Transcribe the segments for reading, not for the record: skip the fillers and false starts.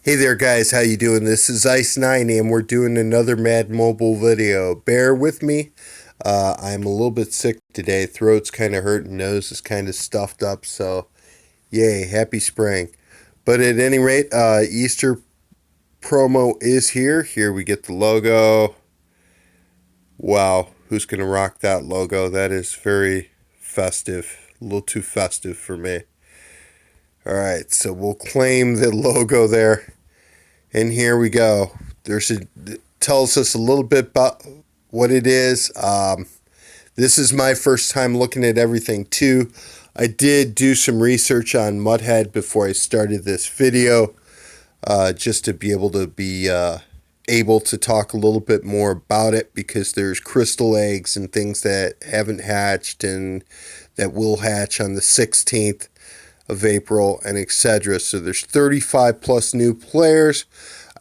Hey there guys, how you doing? This is Ice9 and we're doing another Madden Mobile video. Bear with me. I'm a little bit sick today. Throat's kind of hurting, nose is kind of stuffed up, so yay, happy spring. But at any rate, Easter promo is here. Here we get the logo. Wow, who's going to rock that logo? That is very festive. A little too festive for me. Alright, so we'll claim the logo there. And here we go. It tells us a little bit about what it is. This is my first time looking at everything too. I did do some research on Mudhead before I started this video, just to be able to talk a little bit more about it, because there's crystal eggs and things that haven't hatched and that will hatch on the 16th of April and etc. So there's 35 plus new players.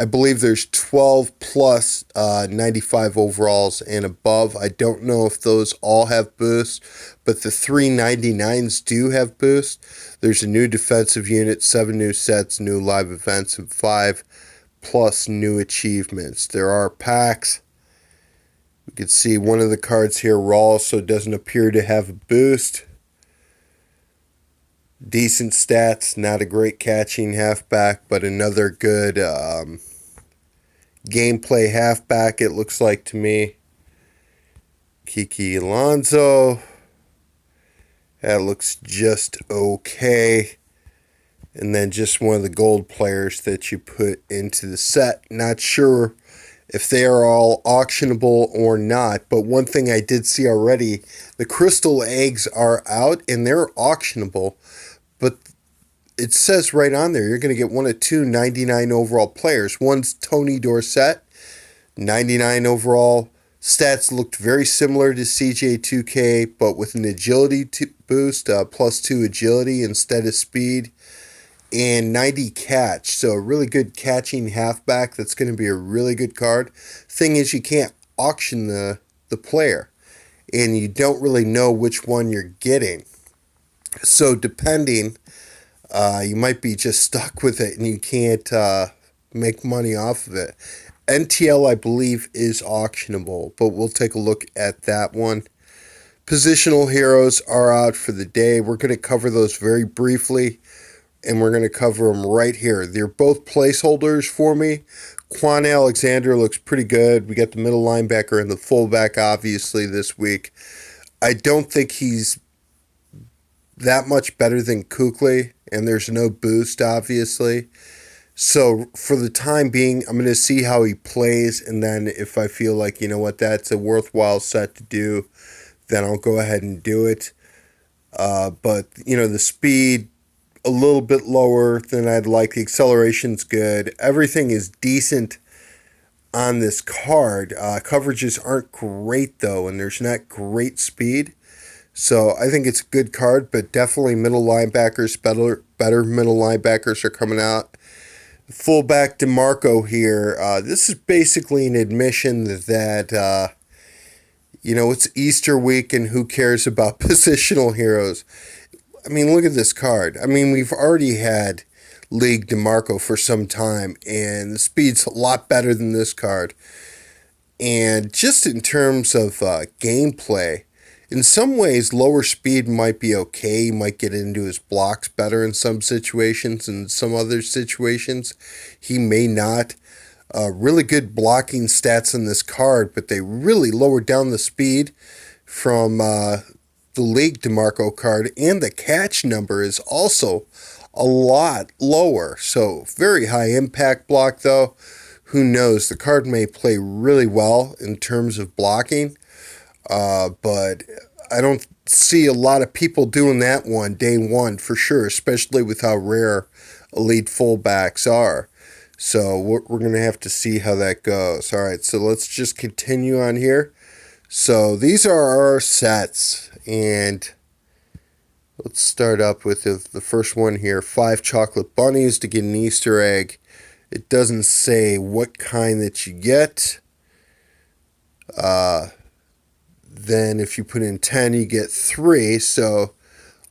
I believe there's 12 plus 95 overalls and above. I don't know if those all have boosts, but the 399s do have boosts. There's a new defensive unit, 7 new sets, new live events, and 5 plus new achievements. There are packs. We can see one of the cards here raw, so it doesn't appear to have a boost. Decent stats, not a great catching halfback, but another good gameplay halfback, it looks like to me. Kiki Alonso, that looks just okay. And then just one of the gold players that you put into the set. Not sure if they are all auctionable or not, but one thing I did see already, the crystal eggs are out and they're auctionable. But it says right on there, you're going to get one of two 99 overall players. One's Tony Dorsett, 99 overall. Stats looked very similar to CJ2K, but with an agility boost, plus 2 agility instead of speed, and 90 catch. So a really good catching halfback. That's going to be a really good card. Thing is, you can't auction the player, and you don't really know which one you're getting. So depending, you might be just stuck with it and you can't make money off of it. NTL, I believe, is auctionable, but we'll take a look at that one. Positional heroes are out for the day. We're going to cover those very briefly, and we're going to cover them right here. They're both placeholders for me. Quan Alexander looks pretty good. We got the middle linebacker and the fullback, obviously, this week. I don't think he's that much better than Kuechly, and there's no boost, obviously. So for the time being, I'm going to see how he plays, and then if I feel like, you know what, that's a worthwhile set to do, then I'll go ahead and do it. But, you know, the speed, a little bit lower than I'd like. The acceleration's good. Everything is decent on this card. Coverages aren't great, though, and there's not great speed. So I think it's a good card, but definitely middle linebackers, better middle linebackers are coming out. Fullback DeMarco here. This is basically an admission that, you know, it's Easter week and who cares about positional heroes. I mean, look at this card. I mean, we've already had League DeMarco for some time, and the speed's a lot better than this card. And just in terms of gameplay, in some ways, lower speed might be okay. He might get into his blocks better in some situations. In some other situations, he may not. Really good blocking stats on this card, but they really lowered down the speed from the League DeMarco card. And the catch number is also a lot lower. So very high impact block, though. Who knows? The card may play really well in terms of blocking. But I don't see a lot of people doing that one day one for sure, especially with how rare elite fullbacks are. So we're going to have to see how that goes. All right, so let's just continue on here. So these are our sets, and let's start up with the first one here. 5 chocolate bunnies to get an Easter egg. It doesn't say what kind that you get. Then if you put in 10, you get 3. So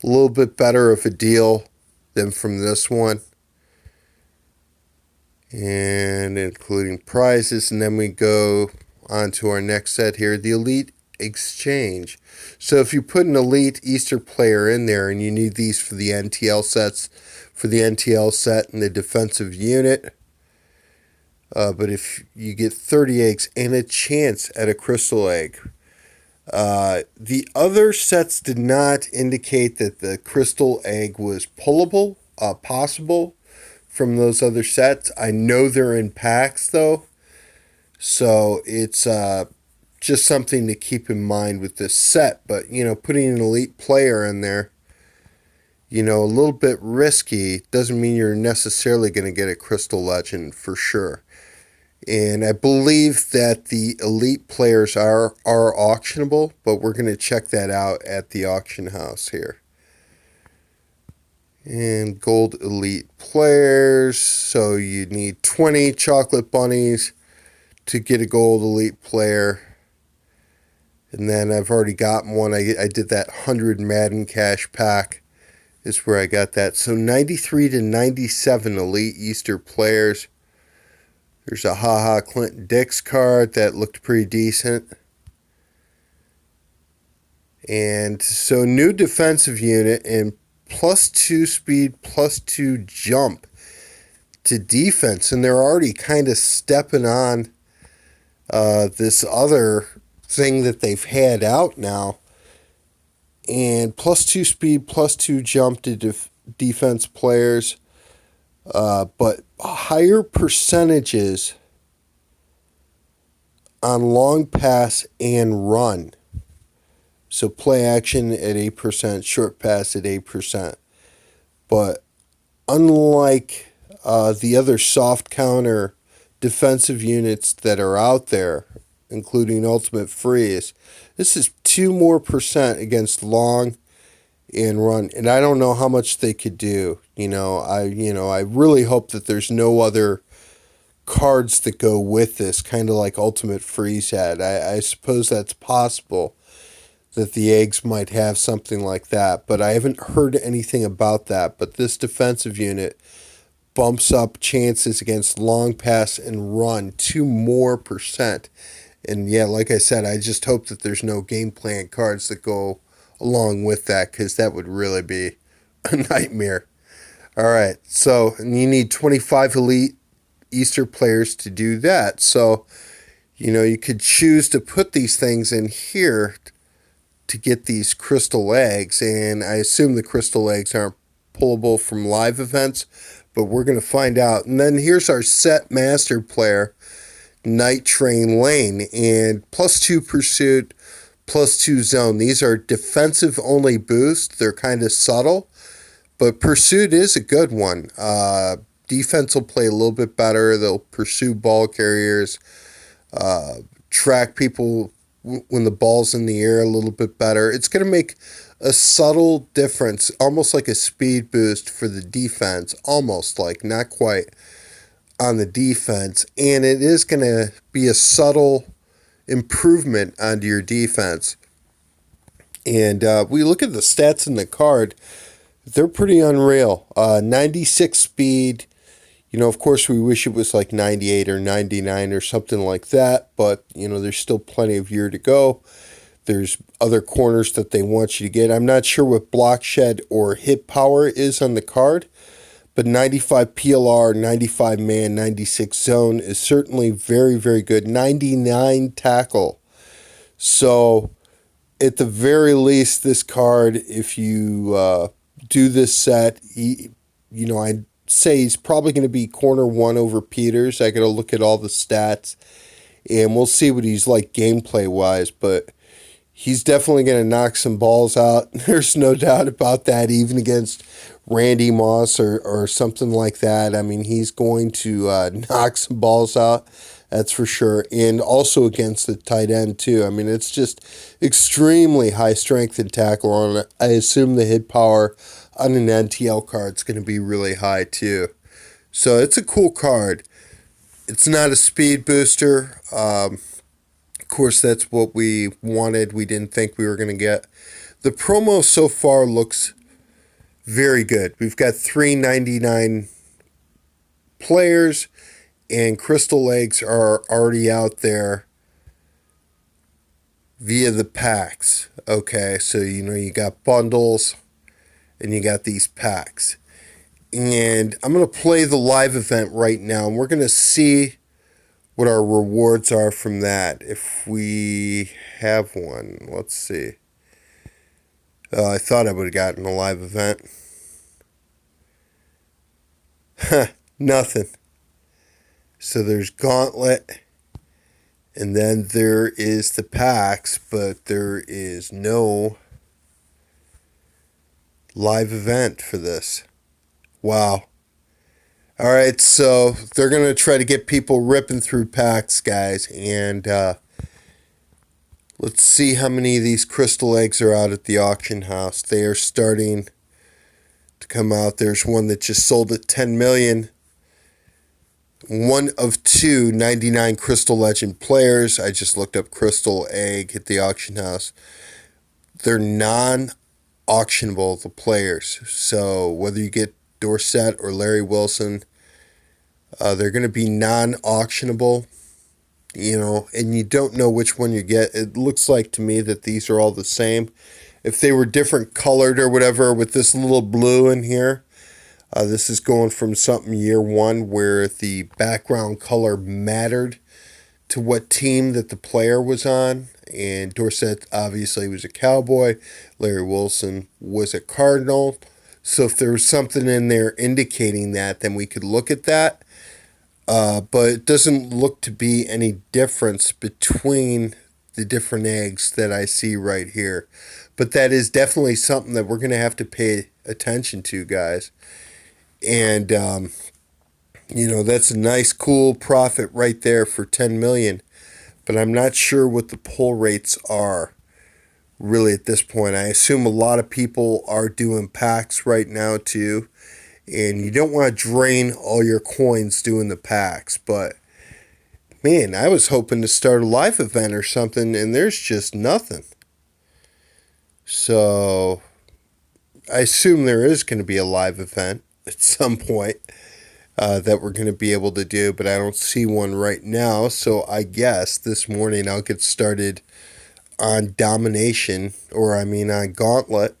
a little bit better of a deal than from this one. and including prizes. And then we go on to our next set here, the Elite Exchange. So if you put an Elite Easter player in there and you need these for the NTL sets, for the NTL set and the defensive unit, but if you get 30 eggs and a chance at a crystal egg. The other sets did not indicate that the crystal egg was pullable, possible from those other sets. I know they're in packs though, so it's just something to keep in mind with this set. But putting an elite player in there, a little bit risky. Doesn't mean you're necessarily going to get a crystal legend for sure. And I believe that the elite players are auctionable, but we're going to check that out at the auction house here. And gold elite players. So you need 20 chocolate bunnies to get a gold elite player. And then I've already gotten one. I did that 100 Madden cash pack is where I got that. So 93 to 97 elite Easter players. There's a HaHa Clinton Dix card that looked pretty decent. And so new defensive unit and +2 speed, +2 jump to defense. And they're already kind of stepping on this other thing that they've had out now. And +2 speed, +2 jump to defense players. But higher percentages on long pass and run. So play action at 8%, short pass at 8%. But unlike the other soft counter defensive units that are out there, including Ultimate Freeze, this is 2% more against long and run, and I don't know how much they could do. I really hope that there's no other cards that go with this, kind of like Ultimate Freeze had. I suppose that's possible that the eggs might have something like that, but I haven't heard anything about that. But this defensive unit bumps up chances against long pass and run 2% more. And yeah, like I said, I just hope that there's no game plan cards that go along with that, because that would really be a nightmare. All right, so you need 25 elite Easter players to do that. So, you could choose to put these things in here to get these crystal eggs, and I assume the crystal eggs aren't pullable from live events, but we're going to find out. And then here's our set master player, Night Train Lane, and +2 pursuit, +2 zone. These are defensive only boosts. They're kind of subtle, but pursuit is a good one. Defense will play a little bit better. They'll pursue ball carriers, track people when the ball's in the air a little bit better. It's going to make a subtle difference, almost like a speed boost for the defense, almost like, not quite, on the defense. And it is going to be a subtle improvement onto your defense. And we look at the stats in the card, they're pretty unreal. 96 speed. Of course, we wish it was like 98 or 99 or something like that, but, there's still plenty of year to go. There's other corners that they want you to get. I'm not sure what block shed or hit power is on the card, but 95 PLR, 95 man, 96 zone is certainly very, very good. 99 tackle. So, at the very least, this card, if you do this set, I'd say he's probably going to be corner one over Peters. I got to look at all the stats, and we'll see what he's like gameplay wise, but he's definitely going to knock some balls out. There's no doubt about that, even against Randy Moss or something like that. I mean, he's going to knock some balls out, that's for sure. And also against the tight end, too. I mean, it's just extremely high strength and tackle on it. I assume the hit power on an NTL card is going to be really high, too. So it's a cool card. It's not a speed booster. Of course, that's what we wanted. We didn't think we were going to get. The promo so far looks very good. We've got 399 players and crystal eggs are already out there via the packs. Okay, so you got bundles and you got these packs. And I'm going to play the live event right now, and we're going to see what our rewards are from that. If we have one, let's see. I thought I would have gotten a live event. Nothing. So there's Gauntlet, and then there is the packs, but there is no live event for this. Wow. All right, so they're going to try to get people ripping through packs, guys, and let's see how many of these crystal eggs are out at the auction house. They are starting to come out. There's one that just sold at 10 million. One of two 99 Crystal Legend players. I just looked up Crystal Egg at the auction house. They're non-auctionable, the players. So whether you get Dorsett or Larry Wilson, they're going to be non-auctionable. And you don't know which one you get. It looks like to me that these are all the same. If they were different colored or whatever, with this little blue in here, this is going from something year one where the background color mattered to what team that the player was on. And Dorsett obviously was a Cowboy. Larry Wilson was a Cardinal. So if there was something in there indicating that, then we could look at that. But it doesn't look to be any difference between the different eggs that I see right here. But that is definitely something that we're going to have to pay attention to, guys. And, that's a nice, cool profit right there for 10 million. But I'm not sure what the pull rates are really at this point. I assume a lot of people are doing packs right now too. And you don't want to drain all your coins doing the packs. But, man, I was hoping to start a live event or something, and there's just nothing. So, I assume there is going to be a live event at some point that we're going to be able to do, but I don't see one right now. So I guess this morning I'll get started on Domination, on Gauntlet,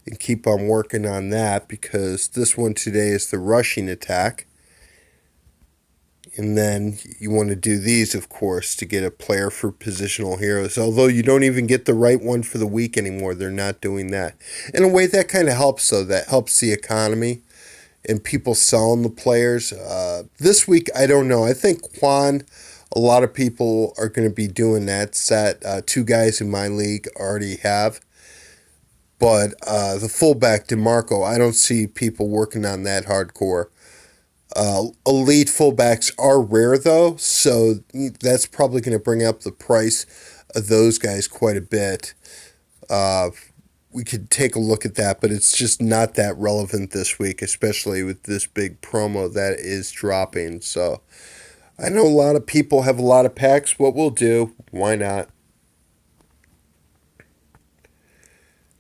and keep on working on that, because this one today is the rushing attack. And then you want to do these, of course, to get a player for positional heroes. Although you don't even get the right one for the week anymore. They're not doing that. In a way, that kind of helps, though. That helps the economy and people selling the players. This week, I don't know. I think Quan, a lot of people are going to be doing that set. Two guys in my league already have. But the fullback, DeMarco, I don't see people working on that hardcore. Elite fullbacks are rare, though, so that's probably going to bring up the price of those guys quite a bit. We could take a look at that, but it's just not that relevant this week, especially with this big promo that is dropping. So I know a lot of people have a lot of packs. What we'll do, why not?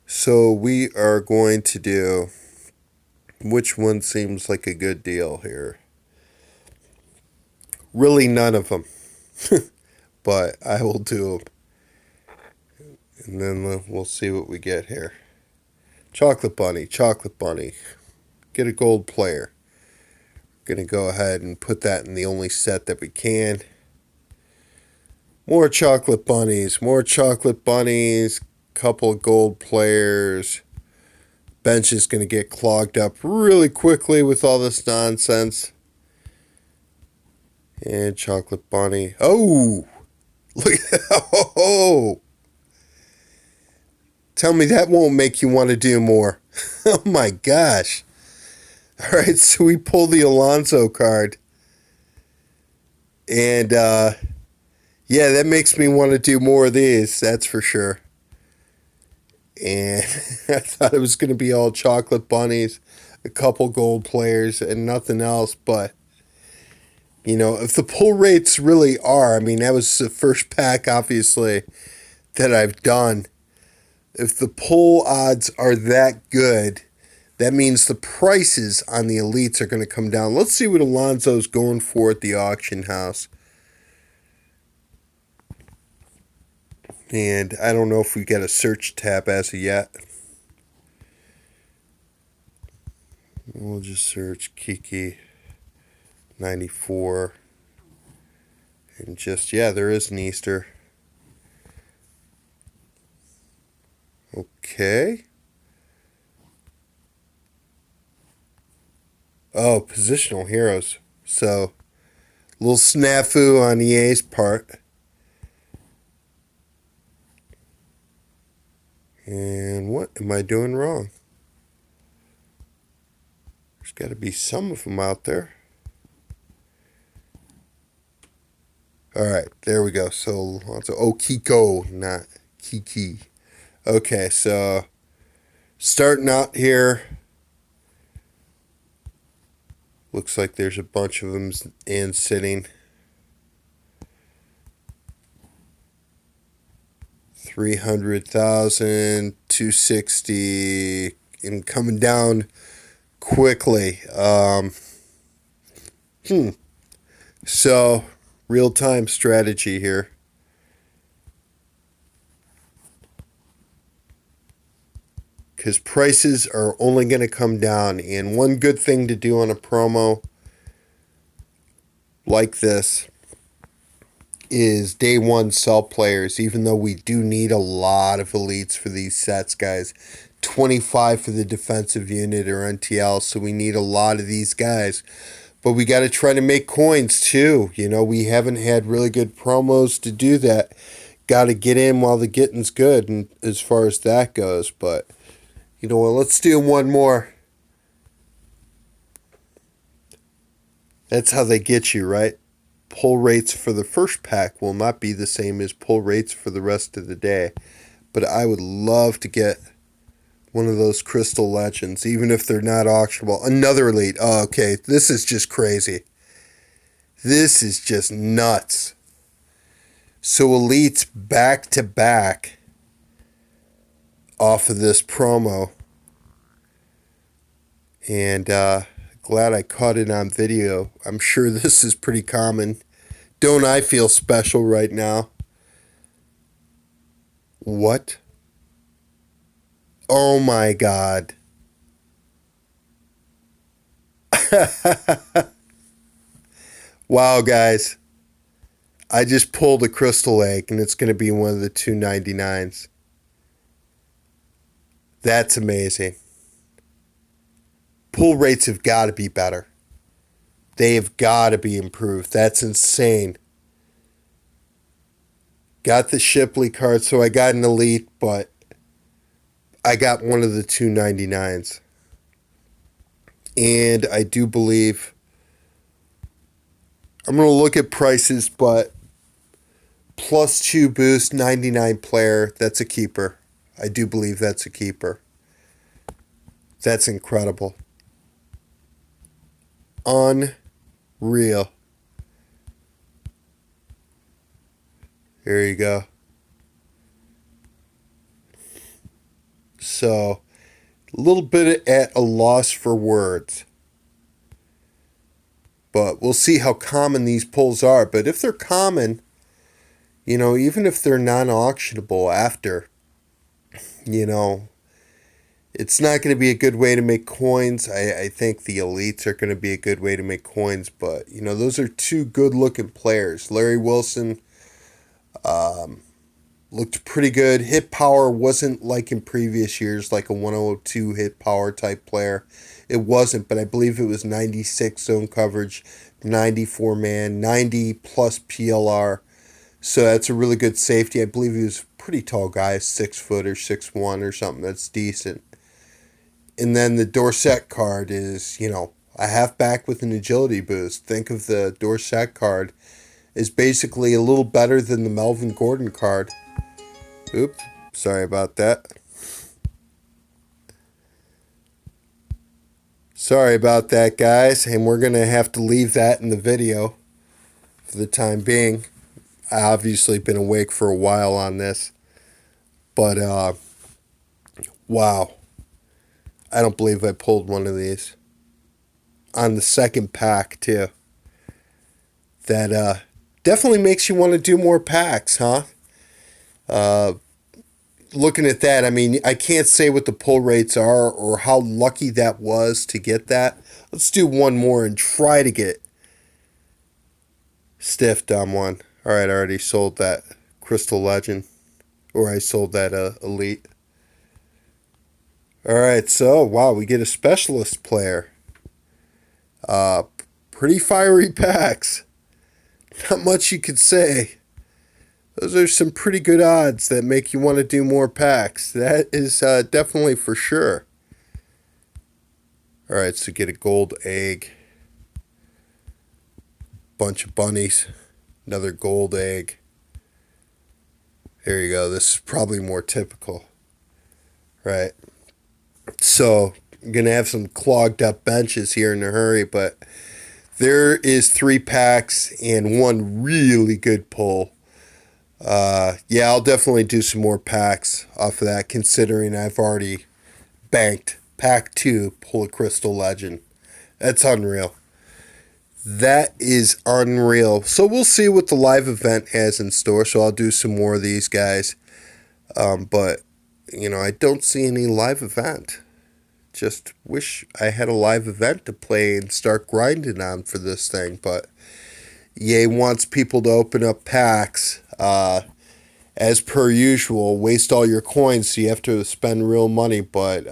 So we are going to do, which one seems like a good deal here? Really none of them. But I will do them. And then we'll see what we get here. Chocolate Bunny. Get a gold player. Going to go ahead and put that in the only set that we can. More chocolate bunnies. Couple of gold players. Bench is going to get clogged up really quickly with all this nonsense. And Chocolate Bunny. Oh! Look at that. Oh! Tell me that won't make you want to do more. Oh my gosh. Alright, so we pull the Alonso card. And, yeah, that makes me want to do more of these, that's for sure. And I thought it was going to be all chocolate bunnies, a couple gold players, and nothing else. But, if the pull rates really are, that was the first pack, obviously, that I've done. If the pull odds are that good, that means the prices on the elites are going to come down. Let's see what Alonso's going for at the auction house. And I don't know if we got a search tab as of yet. We'll just search Kiki 94. And just, yeah, there is an Easter. Okay. Oh, positional heroes. So, a little snafu on EA's part. And what am I doing wrong? There's got to be some of them out there. All right, there we go. So, Kiko, not Kiki. Okay, so starting out here. Looks like there's a bunch of them and sitting. 300,000, 260, and coming down quickly. So, real-time strategy here. Because prices are only going to come down. And one good thing to do on a promo like this is day one sell players, even though we do need a lot of elites for these sets, guys. 25 for the defensive unit or NTL, so we need a lot of these guys. But we got to try to make coins too. You know, we haven't had really good promos to do that. Got to get in while the getting's good, and as far as that goes. But you know what? Let's do one more. That's how they get you, right? Pull rates for the first pack will not be the same as pull rates for the rest of the day. But I would love to get one of those Crystal Legends, even if they're not auctionable. Another elite. Oh, okay, this is just crazy. This is just nuts. So elites back to back off of this promo. And glad I caught it on video. I'm sure this is pretty common. Don't I feel special right now? What? Oh my God. Wow, guys. I just pulled a crystal egg and it's going to be one of the 299s. That's amazing. Pull rates have got to be better. They have got to be improved. That's insane. Got the Shipley card, so I got an elite, but I got one of the 299s. And I do believe I'm going to look at prices, but +2 boost, 99 player, that's a keeper. I do believe that's a keeper. That's incredible. Unreal. There you go. So, a little bit at a loss for words. But we'll see how common these pulls are. But if they're common, you know, even if they're non-auctionable after, you know, it's not going to be a good way to make coins. I think the elites are going to be a good way to make coins. But, you know, those are two good-looking players. Larry Wilson looked pretty good. Hit power wasn't like in previous years, like a 102 hit power type player. It wasn't, but I believe it was 96 zone coverage, 94 man, 90 plus PLR. So that's a really good safety. I believe he was a pretty tall guy, 6 foot or 6'1" or something. That's decent. And then the Dorsett card is, you know, a halfback with an agility boost. Think of the Dorsett card as basically a little better than the Melvin Gordon card. Oops, sorry about that. Sorry about that, guys. And we're going to have to leave that in the video for the time being. I obviously been awake for a while on this. But, wow. I don't believe I pulled one of these. On the second pack, too. That definitely makes you want to do more packs, huh? Looking at that, I mean, I can't say what the pull rates are or how lucky that was to get that. Let's do one more and try to get stiffed on one. All right, I already sold that Crystal Legend, or I sold that Elite. All right, so wow, we get a specialist player. Uh, Pretty fiery packs. Not much you could say. Those are some pretty good odds that make you want to do more packs. That is definitely for sure. All right, so get a gold egg. Bunch of bunnies. Another gold egg. There you go. This is probably more typical. Right. So I'm going to have some clogged up benches here in a hurry, but there is 3 packs and one really good pull. Yeah, I'll definitely do some more packs off of that, considering I've already banked pack 2, pull a Crystal Legend. That's unreal. That is unreal. So we'll see what the live event has in store. So I'll do some more of these guys. But, I don't see any live event. Just wish I had a live event to play and start grinding on for this thing. But EA wants people to open up packs. As per usual, waste all your coins, so you have to spend real money. But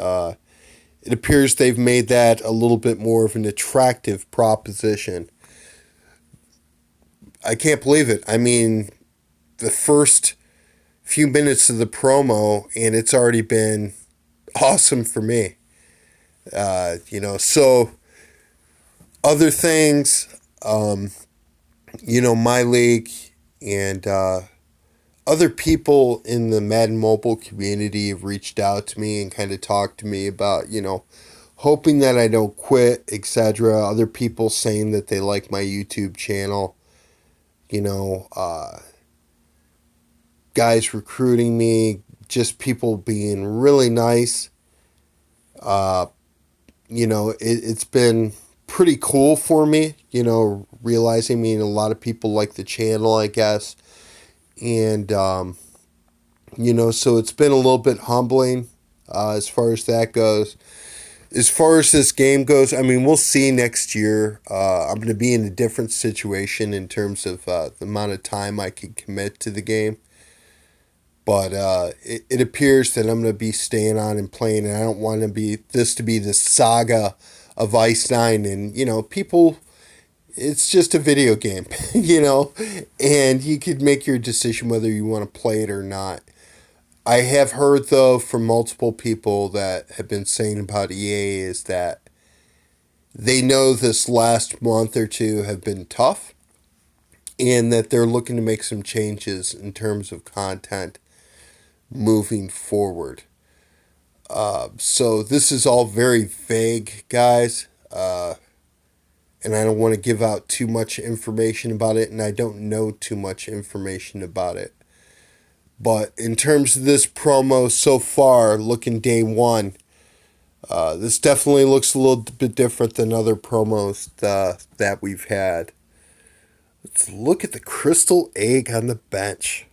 it appears they've made that a little bit more of an attractive proposition. I can't believe it. I mean, the first few minutes of the promo, and it's already been awesome for me. So other things, my league and other people in the Madden Mobile community have reached out to me and kind of talked to me about, hoping that I don't quit, etc. Other people saying that they like my YouTube channel. Guys recruiting me, just people being really nice. It's been pretty cool for me, realizing a lot of people like the channel, I guess. And, so it's been a little bit humbling as far as that goes. As far as this game goes, I mean, we'll see next year. I'm going to be in a different situation in terms of the amount of time I can commit to the game. But it appears that I'm going to be staying on and playing, and I don't want this to be the saga of Ice 9. And, people, it's just a video game, and you could make your decision whether you want to play it or not. I have heard, though, from multiple people that have been saying about EA is that they know this last month or two have been tough and that they're looking to make some changes in terms of content moving forward. So this is all very vague, guys, and I don't want to give out too much information about it, and I don't know too much information about it. But in terms of this promo so far, looking day one, this definitely looks a little bit different than other promos that we've had. Let's look at the crystal egg on the bench.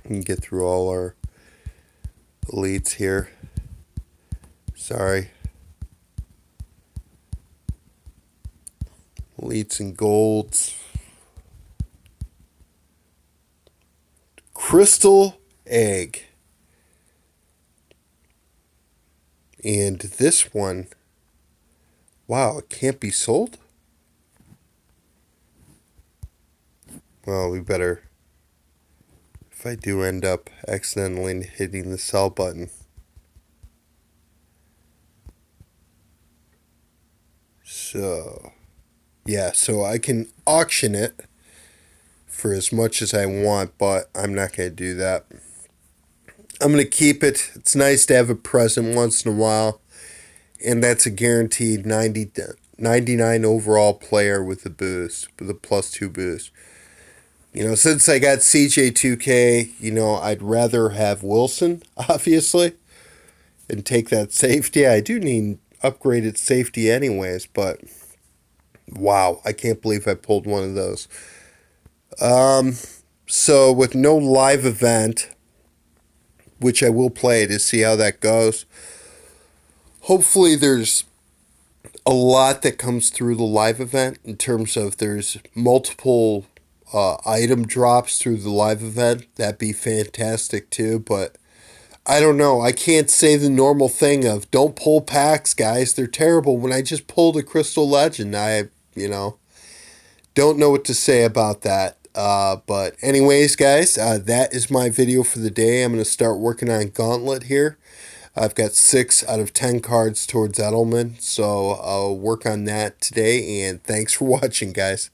And get through all our elites here. Sorry. Elites and golds. Crystal egg. And this one, wow, it can't be sold? Well, we better, if I do end up accidentally hitting the sell button. So, yeah, so I can auction it for as much as I want, but I'm not going to do that. I'm going to keep it. It's nice to have a present once in a while, and that's a guaranteed 99 overall player with a boost, with a +2 boost. Since I got CJ2K, I'd rather have Wilson, obviously. and take that safety. I do need upgraded safety anyways, but wow, I can't believe I pulled one of those. So with no live event, which I will play to see how that goes, hopefully there's a lot that comes through the live event in terms of there's multiple item drops through the live event. That'd be fantastic too, but I don't know. I can't say the normal thing of don't pull packs, guys. They're terrible. When I just pulled a Crystal Legend, don't know what to say about that. But anyways, guys, that is my video for the day. I'm going to start working on Gauntlet here. I've got 6 out of 10 cards towards Edelman, so I'll work on that today, and thanks for watching, guys.